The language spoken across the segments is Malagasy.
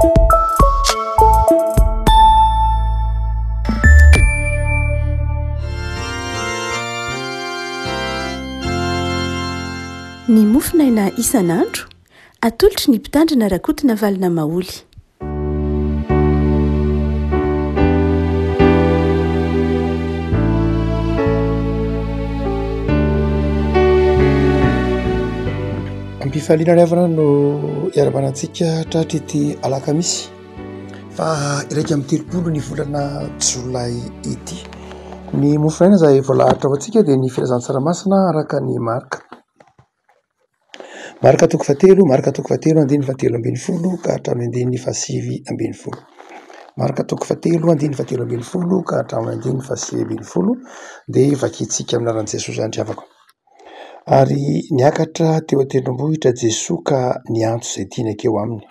Ny mofinaina isan'andro atolotry ny mpitandrina rakotina valina maoly. Ampifaliana riavana no iaramanantsika tratra ity alakamisy fa iraika amin'ny telopolo ny volana jolay ity. Ny mofinaina izay voalahatra ho antsika dia ny filazan-tsaramasina araka ny marika toko fatelo, marika toko fatelo andiny fatelo ambin'ny folo ka hatramin'ny andiny fasivy ambin'ny folo. Marika toko fatelo andiny fatelo ambin'ny folo ka hatramin'ny andiny fasivy ambin'ny folo dia vakintsika amin'ny anaran'i Jesosy andriavako. Ary niakatra teo an-tendrombohitra Jesoa ka niantso izay tiany akeo aminy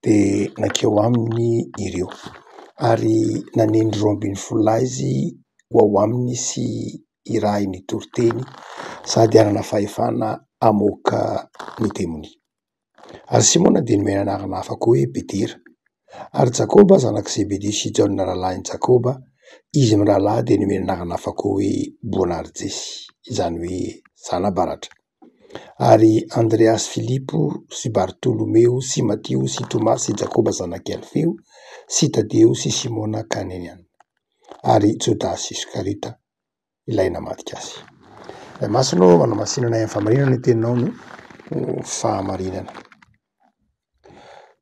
dia nakeo aminy ireo ary naneny 12 lahy izy ho ao aminy sy iray ny toriteny sady anana fahefana amoaka ny demoni. Ary Simona dia nomena anarana hafa koa hoe Petera. Ary Jakoba zanak' Zebedy sy Jaona rahalahiny Jakoba, izy amin'ny rahalahy dia nomena anarana hafa koa hoe Boanerges, izany hoe zana-baratra. Ary Andreasy, Filipo sy Bartolomeo sy Matio sy Tomasy sy Jakoba zanak' Alfeo sy Tadeo sy Simona Kaneniana ary Jodasy Iskarita ilay namadika azy. Masino manao masinana amin'ny famarinana ny teninao no fahamarinana.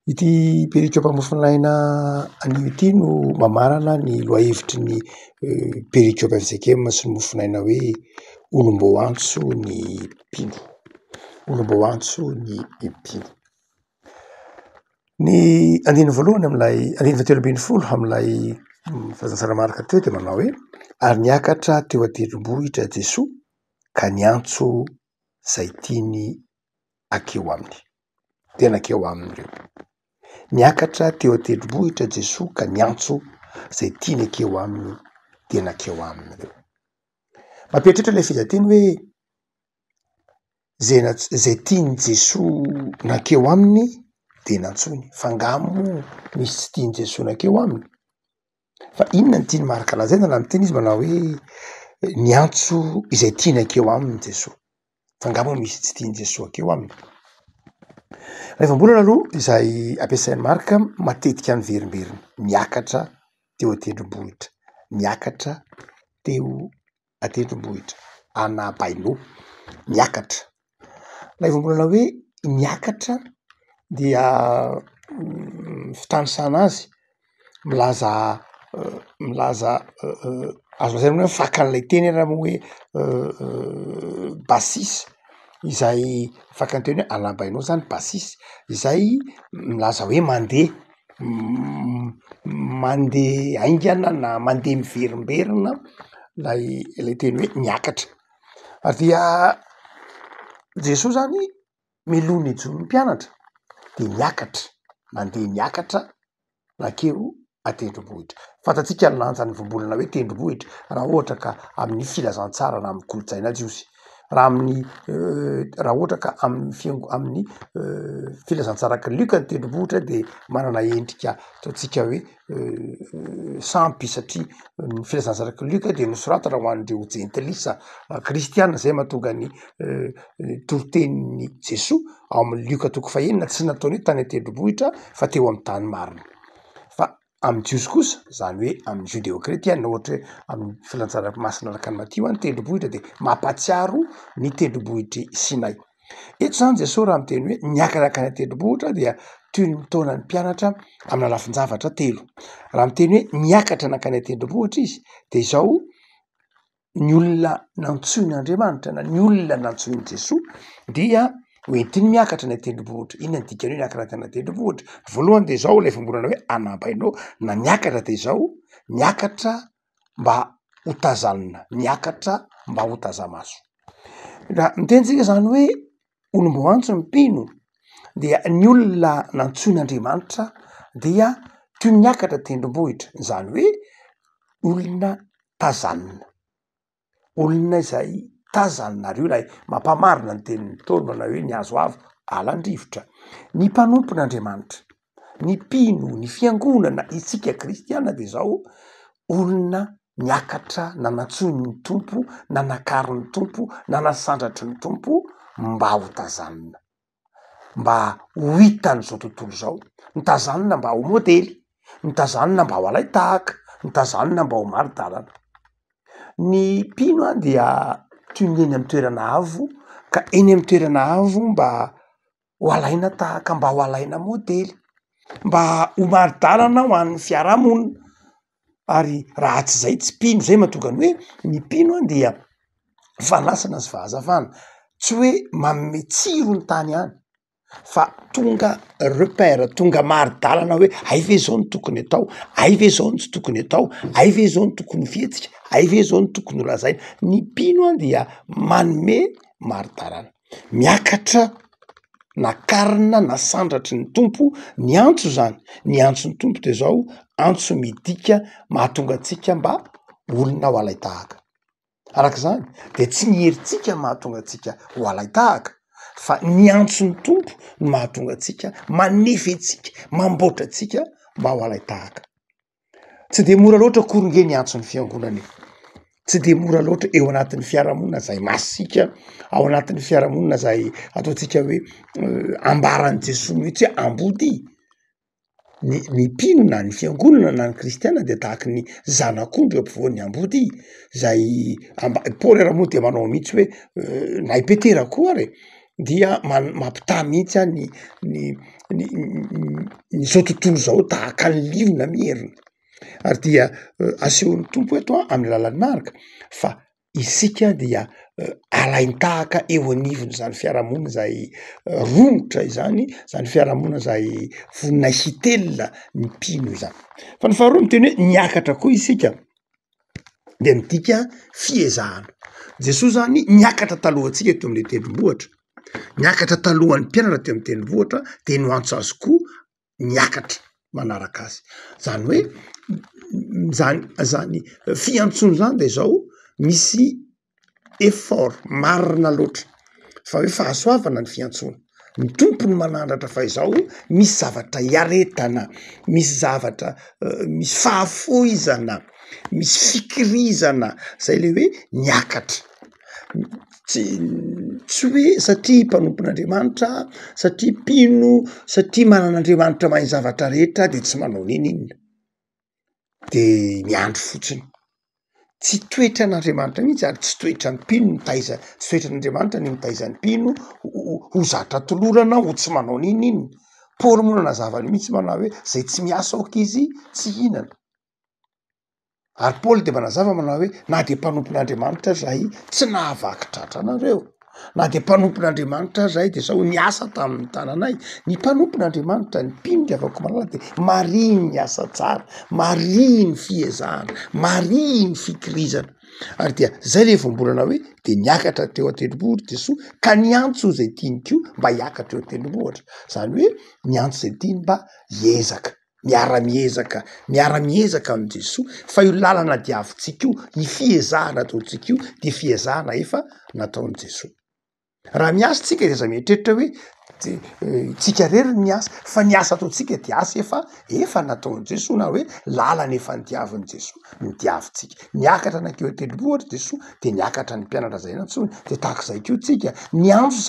Ity perikopy mofinaina anio ity no mamarana ny lohahevitry ny perikopy Ezekiel sy ny mofinaina hoe olom-bò antso ny mpino. Olom-bò antso ny mpino. Ny andiny voalohany amin'ilay andiny fatelo ambin'ny folo amin'ilay filazan-tsaramarika teo dia manao hoe ary niakatra teo an-tendrombohitra Jesoa ka niantso izay tiany akeo aminy. Tena akeo aminy ireo. Niakatra teo an-tendrombohitra Jesoa ka niantso izay tiany akeo aminy tena akeo aminy ireo. Mampieritritra ilay fizateny hoe izay tiany Jesoa nakeo aminy dia nantsony. Fa angamo misy tsy tiany Jesoa nakeo aminy. Fa inona ny tiany marika lazaina na miteny izy manao hoe niantso izay tiany akeo aminy Jesoa. Fa angamo misy tsy tiany Jesoa akeo aminy. Rehefa mbolana aloha izay ampiasain'ny marika matetika miverimberina. Niakatra teo an-tendrombohitra. Niakatra teo an-tendrombohitra. Ana Bainô. Niakatra. Rehefa mbolana hoe niakatra dia fitandrisana azy milaza azo lazaina hoe fakan'ilay teny raha moa hoe basisy izay fakany teny hoe Alain Bainô zany basisy izay milaza hoe mandeha aingana na mandeha miverimberina ilay teny hoe niakatra. Ary dia Jesoa zany milony ijony ny mpianatra dia niakatra, mandeha niakatra nakeo an-tendrombohitra. Fantatsika ny lanjan'ny vombolana hoe tendrombohitra raha ohatra ka amin'ny filazantsara na amin'ny kolotsaina jiosy. Raha ohatra ka amin'ny filazantsara katolika ny tendrombohitra dia manana endrika ataontsika hoe sampy satria ny filazantsara katolika dia nosoratana ho an'ireo jentilisa kristiana izay mahatonga ny toritenin'ny Jesoa ao amin'ny Lioka toko 1 tsy nataony hoe tany an-tendrombohitra fa teo amin'ny tany marina. Fa amin'ny jiosy kosa izany hoe amin'ny judéo-chrétienne ohatra hoe amin'ny filazantsara masina araka ny Matio ny tendrombohitra dia mampatsiaro ny tendrombohitry Sinay. Eto zany Jesoa raha miteny hoe niakatra akany an-tendrombohitra dia toy ny mitaona ny mpianatra amin'ny alafin-javatra 3. Raha miteny hoe niakatra nakany an-tendrombohitra izy dia izao ny olona nantsoin'Andriamanitra na ny olona nantsoin'i Jesoa dia hoentiny miakatra ny an-tendrombohitra. Inona ny dikany hoe niakatra tany an-tendrombohitra? Voalohany dia izao ilay fombolana hoe Alain Bainô na niakatra dia izao niakatra mba ho tazanina, niakatra mba ho taza-maso. Raha mitentsika zany hoe olom-bò antso ny mpino dia ny olona nantsoin'Andriamanitra dia toy ny niakatra tendrombohitra. Izany hoe olona tazanina. Olona izay tazanareo ilay mampamarina ny tenin'ny Ntaolo manao hoe ny azo avo ala an-drivotra. Ny mpanompon'Andriamanitra ny mpino ny fiangonana isika kristiana de zao olona miakatra nanantsony ny tompo nanakary ny tompo nanasandratry ny tompo mba ho tazanina mba ho hitan'izao tontolo zao nitazanina mba ho modely nitazanina mba ho alay tahaka nitazanina mba ho maridalana ny mpino a dia toy ny eny amy toerana avo ka eny amy toerana avo mba ho alaina tahaka mba ho alaina modely mba ho maridalana ho an'ny fiarahamonina ary raha tsy zay tsy mpino zay mahatonga ny hoe ny mpino a dia fanasana sy fahazavana tsy hoe manome tsiro ny tany any fa tonga repère tonga maridalana hoe aive zao ny tokony atao aive zao ny tsy tokony atao aive zao ny tokony fihetsika aive zao ny tokony ho lazaina ny mpino a dia manome maridalana miakatra nakarina nasandratry ny tompo ny antso zany ny antso ny tompo de zao antso midika mahatonga atsika mba olona ho alay tahaka arak'izany de tsy ny herintsika mahatonga atsika ho alay tahaka fa ny antso ny tompo ny mahatonga atsika manefy atsika mamboatra atsika mba ho alay tahaka tsy de mora loatra koronge ny antso ny fiangonana io tsy de mora loatra eo anatin'ny fiarahamonina zay masika ao anatin'ny fiarahamonina zay ataotsika hoe ambaran'i Jesosy mihitsy hoe ambody ny mpino na ny fiangonana na ny kristiana de tahaky ny zanak'ondry ampovoan'ny ambody zay Paoly ara-moa de manao mihitsy hoe na i Petera koa ary dia mampita mihitsy a ny zao tontolo zao tahaka ny liona mierina ary dia asehon'ny tompo eto a amin'ny lalan'ny marika fa isika dia alainy tahaka eo anivony zany fiarahamonina zay romotra izany zany fiarahamonina zay voninahitelona ny mpino izany fa ny faharoa miteny hoe niakatra koa isika de midika fiezahana Jesosy zany niakatra talohantsika teo amin'le tendrombohatra niakatra talohan'ny mpianatra teo amin'ny tendrombohatra de no antso azy koa niakatra manaraka azy zany hoe zany fiantsony zany de zao misy effort marina loatra fa hoe fahasoavana ny fiantsony ny tompony manandratra fa izao misy zavatra iaretana misy zavatra misy fahafoizana misy fikirizana zay le hoe niakatra tsy hoe satria mpanompon'Andriamanitra satria mpino satria manan'Andriamanitra mahay zavatra rehetra de tsy manao ninina de miandry fotsiny tsy toetran'Andriamanitra mihitsy ary tsy toetra ny mpino mitaiza tsy toetran'Andriamanitra ny mitaiza ny mpino ho zatra tolorana ho tsy manao ninina Paoly moa nanazava mihitsy manao hoe zay tsy miasa aoka izy tsy hinana ary Paoly de manazava manao hoe na de mpanompon'Andriamanitra zay tsy nahavaky tratra anareo na de mpanompon'Andriamanitra zay de sao niasa tamin'ny tananay ny mpanompon'Andriamanitra ny mpino de avako malala de mariny ny asa tsara mariny fiezahana mariny fikirizana ary dia zay le vombolana hoe de niakatra teo an-tendrombohitra Jesosy ka niantso zay tiany ko mba hiakatra eo an-tendrombohitra zany hoe niantso zay tiany mba hiezaka miara-miezaka amin' Jesosy fa io lalana diavintsika io ny fiezahana ataontsika io de fiezahana efa nataon'i Jesosy raha miasa tsika de za mieritreritra hoe tsika rery ny asa fa ny asa ataontsika de asa efa nataon'i Jesosy na hoe lalana efa nidiavin'i Jesosy nidiavintsika niakatra anakeo an-tendrombohitra Jesosy de niakatra ny mpianatra zay nantsony de tahak'izay keo tsika ny antso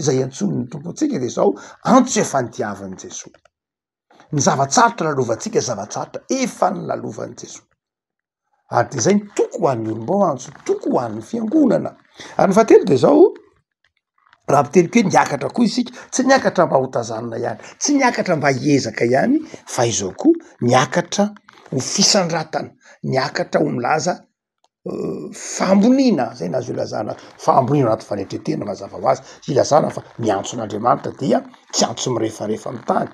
zay antson'ny tompontsika de zao antso efa nidiavin'i Jesosy ny zavatsarotra lalovantsika zavatsarotra efa ny lalovan'i Jesosy ary de zay ny toko ho an'ny olom-bao antso toko ho an'ny fiangonana ary ny fahatelo de zao raha miteliko hoe niakatra koa isika tsy niakatra mba ho tazanina ihany tsy niakatra mba hiezaka ihany fa izao koa niakatra ho fisandratana niakatra ho milaza famboniana zay nazo ilazana famboniana anaty fanetretena mazava ho azy ilazana fa niantson'Andriamanitra dia tsy antso mirefarefa amy tany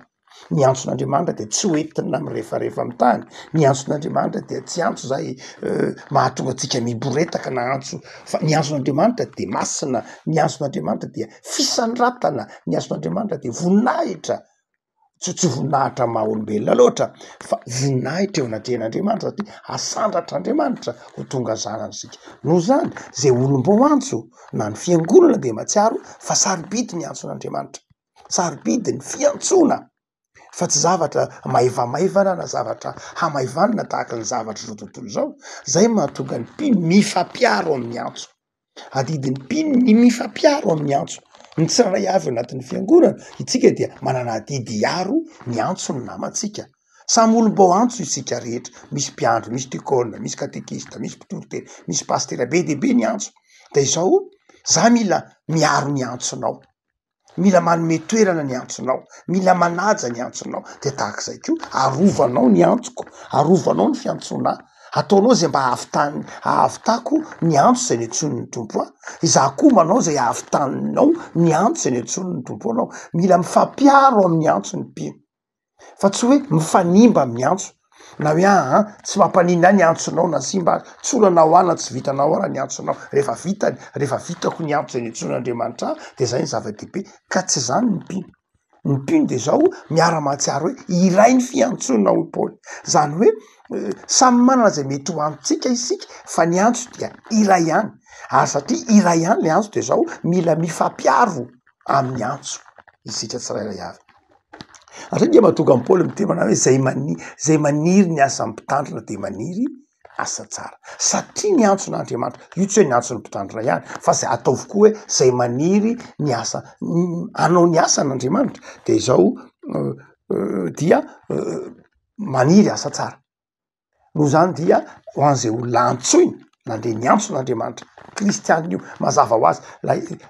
ny antson'Andriamanitra de tsy hoentina mirefarefa amy tany ny antson'Andriamanitra de tsy antso zay mahatonga atsika miboretaka na antso fa ny antson'Andriamanitra de masina ny antson'Andriamanitra dia fisandratana ny antson'Andriamanitra de voninahitra tsy voninahitra maha-olombelona loatra fa voninahitra eo anatrehan'Andriamanitra satria asandratr'Andriamanitra ho tonga zanany sika noho zany zay olom-bao antso na ny fiangonana de matsiaro fa sarobidi ny antson'Andriamanitra sarobidi ny fiantsona fa tsy zavatra maivamaivana na zavatra hamaivanina tahaka ny zavatra zao tontolo zao. Zay mahatonga ny mpino mifampiaro amin'ny antso, adidin'ny mpino ny mifampiaro amin'ny antso. Ny tsirairay avy anatin'ny fiangonana itsika dia manana adidy aro ny antso ny namantsika. Samy olombao antso isika rehetra, misy mpiandro, misy dikôna, misy katekista, misy mpitoriteny, misy pastera, be deaibe ny antso. De izao za mila miaro ny antsonao, mila manome toerana ny antsonao, mila manaja ny antsonao. De tahak'izay ko arovanao ny antsoko, arovanao ny fiantsoana, ataonao zay mba ahavitako ny antso zay niantson'ny tompo a. Izaho koa manao zay ahavitanao ny antso zay niantson'ny tompo anao. Mila mifampiaro amin'ny antso ny mpino, fa tsy hoe mifanimba amin'ny antso na hoe tsy mampanina ny antsonao na simba tsy olanao ana tsy vitanao ara ny antsonao. Rehefa vitako ny antso zay niantson'Andriamanitra de zay ny zava-dehibe. Ka tsy zany ny mpino. Ny mpino de zao miara-matsiaro hoe iray ny fiantsonao i Paoly, zany hoe samy manana zay mety ho antsika isika, fa ny antso dia iray ihany. Ary satria iray ihany le antso de zao mila mifampiaro amin'ny antso isika tsirairay avy. Ary dia mahatonga ny Paoly miteny hoe zay maniry ny asan'ny mpitandrina de maniry asa tsara. Satria ny antson'Andriamanitra io tsy hoe ny antson'ny mpitandrina ihany, fa zay ataovy koa hoe zay maniry ny asa anao ny asan'Andriamanitra de zao dia maniry asa tsara. Noho zany dia ho an'izay olona antsoina nande ny antson'Andriamanitra, kristianina io mazava ho azy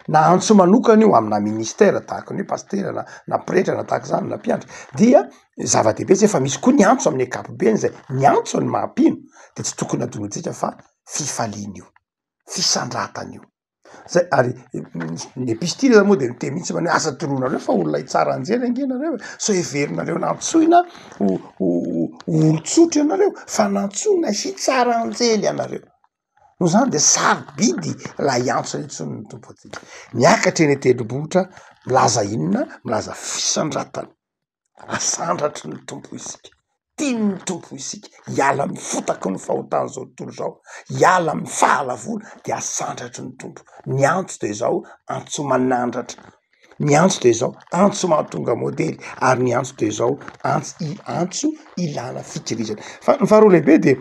na antso manokana io amina ministera tahaka ny hoe pastera na pretra na tahaka zany na mpianatra, dia zava-dehibe zay fa misy koa ny antso amin'ny ankapobeny zay ny antso ny mahampino. De tsy tokony adonotsika fa fifaliana io, fisandratana io zay. Ary ny epistily zany moa de miteny mihitsy hoe asa toroanareo fa olona hitsara anjely ange nareo, so heverinareo nantsoina olon-tsotra ianareo fa nantsoina hitsara anjely ianareo. No zany de sarobidy lay antso intson'ny tompo atsika. Miakatra eny an-tendrombohitra milaza inona? Milaza fisandratana. Asandratry ny tompo isika, tiany ny tompo isika, hiala amin'ny fotaky ny fahotany zao tontolo zao, hiala amin'ny fahalavona de asandratry ny tompo. Ny antso de zao antso manandratra, ny antso de zao antso mahatonga modely, ary ny antso de zao antso ilana fikirizana. Fa ny faharoa lehibe de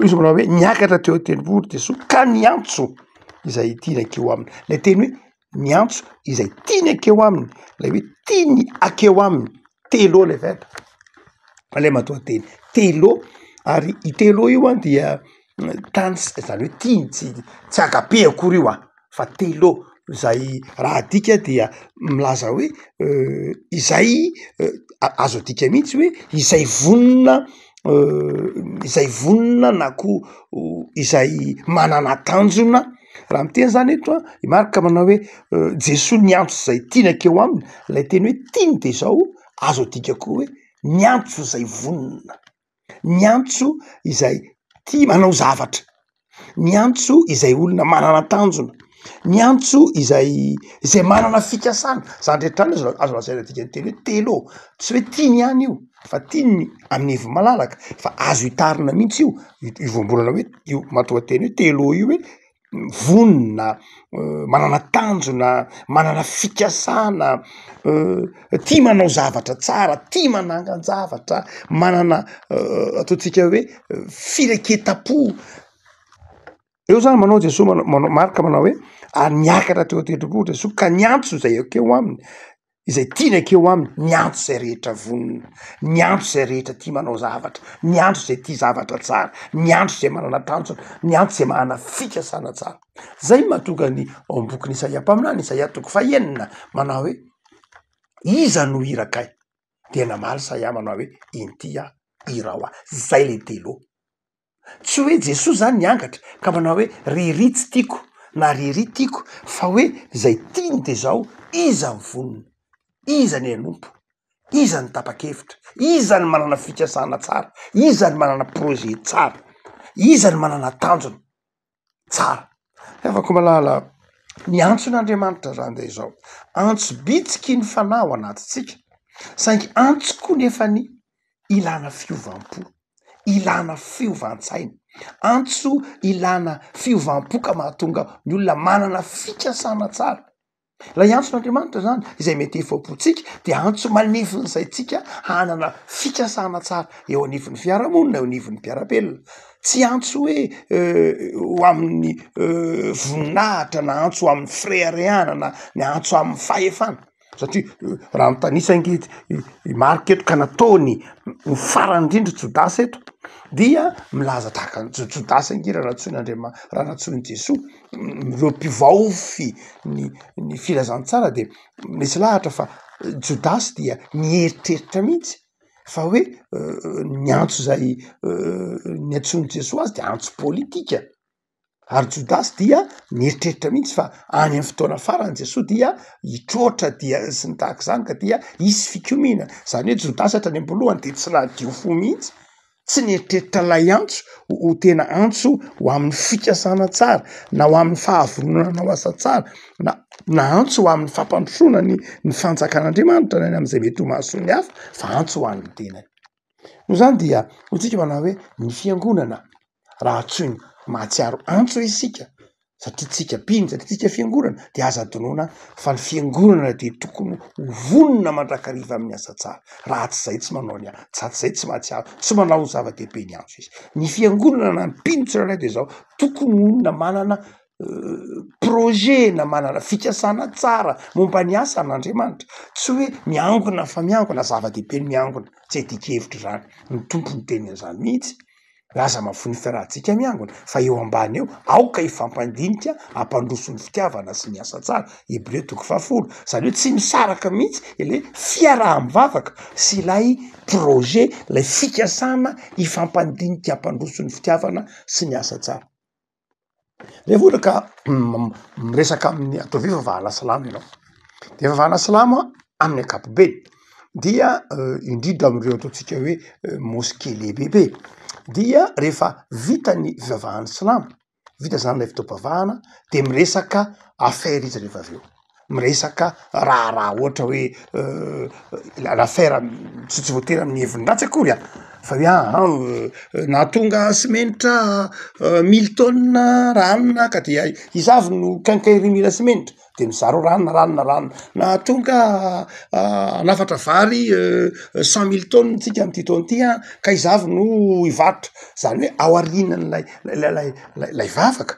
izy manao hoe niakatra teo an-tendrombohitra de so ka ny antso izay tiany akeo aminy. Le teny hoe ny antso izay tiany akeo aminy, le hoe tiany akeo aminy. Telo le verbe, le matoa teny telo. Ary i telo io dia tany zany hoe tiany tsy agape akory io fa telo. Zay raha adika dia milaza hoe izay azo adika mihitsy hoe izay vonona na ko izay manana tanjona. Raha miteny zany eto marika manao hoe Jesosy ny antso zay tiany akeo aminy, lay teny hoe tiany de zao azo adika koa hoe ny antso zay vonona, ny antso izay tia manao zavatra, ny antso izay olona manana tanjona, ny antso izay manana fikasana. Zany rehetrany azo lazaina adika ny teny hoe telo. Tsy hoe tiany ihany io, fa tiany amin'ny heviny malalaka, fa azo hitarina mihitsy io ivombolana hoe io matoa teny hoe telo io hoe vonona, manana tanjona, manana fikasana, tia manao zavatra tsara, tia manangan-javatra, manana ataontsika hoe fireketam-po. Eo zany manao Jesosy marika manao hoe ary niakatra teo an-tendrombohitra so ka ny antso zay akeo aminy, izay tiany akeo aminy, ny antso zay rehetra vonona, ny antso zay rehetra tia manao zavatra, ny antso zay tia zavatra tsara, ny antso zay manana tanjona, ny antso zay manana fikasana tsara. Zay mahatonga ny ao am-bokin'ny Isaia mpaminany, Isaia 9 manao hoe iza no irakay, de namaly Isaia manao hoe intia irao aho. Zay le telo. Tsy hoe Jesosy zany niangatra ka manao hoe riry tsy tiako na riry tiako, fa hoe zay tiany de zao iza ny vonona, iza ny anompo, iza ny tapa-kevitra, iza ny manana fikasana tsara, iza ny manana projet tsara, iza ny manana tanjona tsara. Afaka malala ny antson'Andriamanitra zany de zao antso bitsiky ny fanahy anatintsika, saingy antso koa nefany ilana fiovampo, ilana fiovantsaina, antso ilana fiovampo ka mahatonga ny olona manana fikasana tsara. lay antson'andriamanitra zany izay mety efapotsika de antso manefiny zay tsika hanana fikasana tsara eo anivin'ny fiarahamonina eo anivin'ny mpiarabelona tsy antso hoe ho amin'ny voninahitra na antso ho amin'ny freareanana ny antso amin'ny fahefana satria raha mitanisa angety marika eto ka nataony ny farany indrindra Jodasy eto dia milaza tahaka Jodasy angira raha natsoiny Jesosy ireo mpivaofy ny filazantsara de misy lahatra fa Jodasy dia nieritreritra mihitsy fa hoe ny antso zay ny antsony Jesosy azy de antso politika ary Jodasy dia nieritreritra mihitsy fa any amin'ny fotoana farany Jesosy dia hitroatra dia sy ny tahaka zany ka dia hisy fikomina zany hoe Jodasy hatrany am-boalohany de tsy nadio fo mihitsy tsy nieritreritra lay antso ho tena antso ho amin'ny fikasana tsara na ho amin'ny fahavonona na ho asa tsara na antso ho amin'ny fampandrosoana ny fanjakan'Andriamanitra ny am'izay mety ho mahasoa ny hafa fa antso ho an'ny tenany no zany dia hotsika manao hoe ny fiangonana raha tsoiny mahatsiaro antso isika satria tsika piny satria tsika fiangonana de aza adonona fa ny fiangonana de tokony vonona mandrakariva amin'ny asa tsara raha tsy zay tsy manao ny tsy zay tsy mahatsiaro tsy manao zava-dehibe ny antso izy ny fiangonana na ny pino tsirairay de zao tokony onona manana projet na manana fikasana tsara momba ny asa n'Andriamanitra tsy hoe miangona fa miangona zava-dehibe ny miangona tsy edikevitra zany ny tompony teny an'izany mihitsy aza mafony fiarahantsika miangona fa eo ambany eo aoka ifampandinika ampandroso ny fitiavana sy ny asa tsara Hebreo 10 zany hoe tsy misaraka mihitsy ile fiaraha-mivavaka sy ilay projet lay fikasana ifampandinika ampandroso ny fitiavana sy ny asa tsara rehefa ohatra ka miresaka amin'ny atao ve vavahana salama ianao de vavahana salama amin'ny ankapobeny dia indrindra amin'ireo ataontsika hoe mosquée lehibehibe dia rehefa vita ny fivavahana salama vita zany lay fitaom-pavahana de miresaka affaire izy rehefa avy eo miresaka raha ohatra hoe l'affaire tsy voatery amin'ny hevin-dratsy akory fa hoe nahatonga simenitra 1000 tonnes ranona ka dia izavy no 15,000 simenitra de mizaro ranona nahatonga nafatra vary 100,000 tonnes tsika am'ty taona ty ka izavy no ivarotra zany hoe ao arinany lay vavaka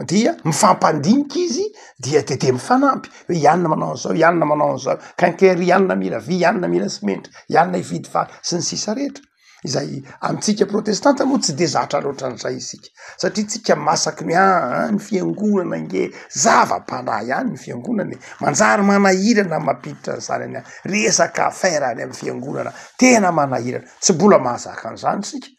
dia mifampandinika izy dia de mifanampy hoe ianona manao an'izao ianona manao an'izao quincaillerie ianona mila vy ianona mila simenitra ianona ividy vary sy ny sisa rehetra izay amitsika protestanta moa tsy de zatra loatra an'izay isika satria tsika masaky ny fiangonana nge zava-panahy ihany ny fiangonana manjary manahirana mampiditra zany any resaka affaire any amin'ny fiangonana tena manahirana tsy mbola mahazaka an'izany sika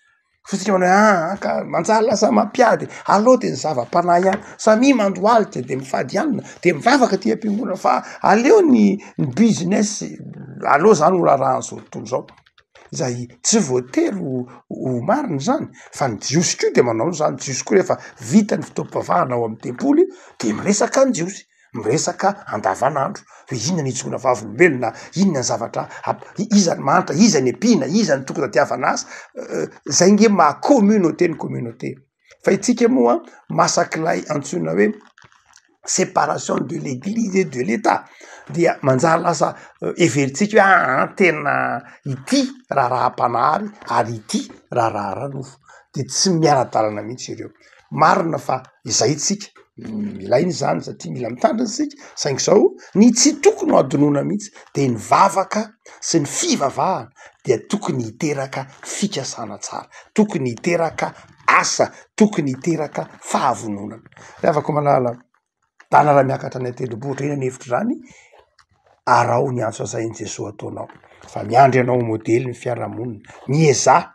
fosika manao ka manjary lasa mampiady aloha de ny zava-panahy ihany samy mandoalitra de mifady ianona de mivavaka ty am-piangonana fa aleo ny business aloha zany ho raharahan'izao tontolo zao izay tsy voatery ho mariny zany fa ny jiosy koa de manao zany jiosy koa rehefa vita ny fitaom-pavahana ao amin'ny tempoly de miresaka ny jiosy miresaka andavanandro hoe inona ny itsokona vavolombelona inona ny zavatra iza ny manitra iza ny empina iza ny tokony tatiavana azy zay nge maha communauté ny communauté fa itsika moa masaky lay antsoina hoe séparation de l'église et de l'état dia manjary lasa everitsika hoe tena ity raha-panahary ary ity raha ranofo de tsy miara-dalana mihitsy ireo marina fa izay tsika ilainy zany satria mila mitandrina sika saingy zao ny tsy tokony ho adonona mihitsy de ny vavaka sy ny fivavahana dia tokony hiteraka fikasana tsara tokony hiteraka asa tokony hiteraka fahavononana rehavako malala dana raha miakatra ny atelobotra ina ny hevitra zany arao ny antso asain'i Jesosy ataonao fa miandry anao modely ny fiarahamonina miezah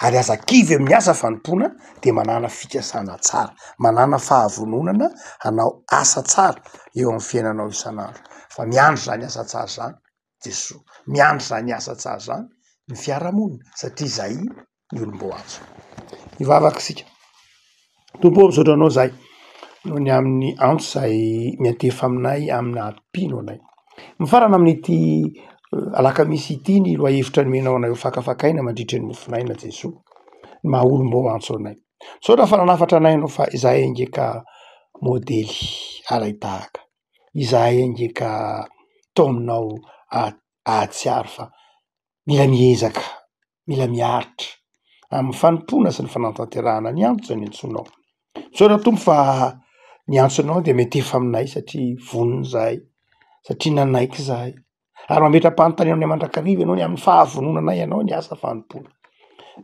ary aza kivy amin'ny asa fanompona de manana fikasana tsara manana fahavononana hanao asa tsara eo amin'ny fiainanao isan'andro fa miandry zany asa tsara zany Jesosy miandry zany asa tsara zany ny fiarahamonina satria zay ny olom-boantso ivavaka sika tompo misaotra anao zay no ny amin'ny antso zay miantefa aminay amin'ny ampino anay mifarana amin'ity alakamisy ity ny loha hevitra nomenao anay ho fakafakaina mandritra ny mofonaina Jesosy maha olom-boantso anay misaotra fa nanafatra anay no fa izahay nge ka modely aray tahaka izahay angeka tao aminao ahatsiaro fa mila miezaka, mila miaritra amin'ny fanompona sy ny fanatanterahana ny antso zany antsonao. So raha tompo fa ny antsonao de mety efa aminay satria vonony zahay, satria nanaiky zahay. Ary mametra-panontaniana amin'ny mandrakariva ianao ny amin'ny fahavononanay ianao ny asa fanompona.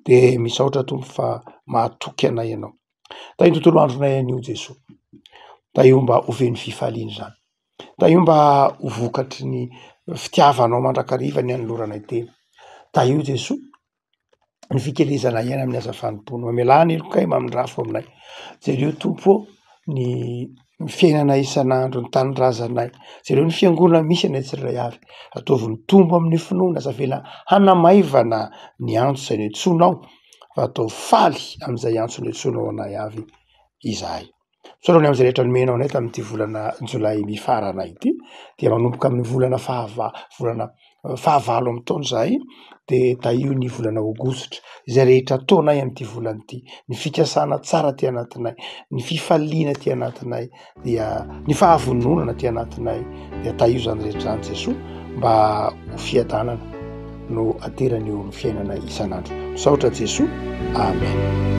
De misaotra tompo fa mahatoky anay ianao. Ta io tontolo andronay anio Jesoa. Ta io mba oveny fifaliana zany. Ta io mba ho vokatry ny fitiavanao mandrakariva ny anoloranay tena. Ta io Jesoa ny fikelezanay ihany amin'ny asa fanompona. Mamelany elokay mamindrafo aminay. Jereo tompo ny fiainanay isan'andro, ny tanindrazanay. Jereo ny fiangonana misy anay tsirairay avy. Ataovy ny tombo amin'ny finoana savela hanamaivana ny antso zay niantsonao fa atao faly amin'izay antso niantsonao anay avy izahay. Sorony amin'izay rehetra nomenao anay tamin'ity volana jolay mifarana ity dia manomboka amin'ny volana fahavalo amin'ny taona zahay de ta io ny volana aogositra izay rehetra ataonay amin'ity volana ity, ny fikasana tsara ty anatinay, ny fifaliana ty anatinay, dia ny fahavononana ty anatinay, dia ta io zany rehetra zany Jesoa mba ho fiadanana no aterany eo amin'ny fiainanay isan'andro. Misaotra Jesoa. Amen.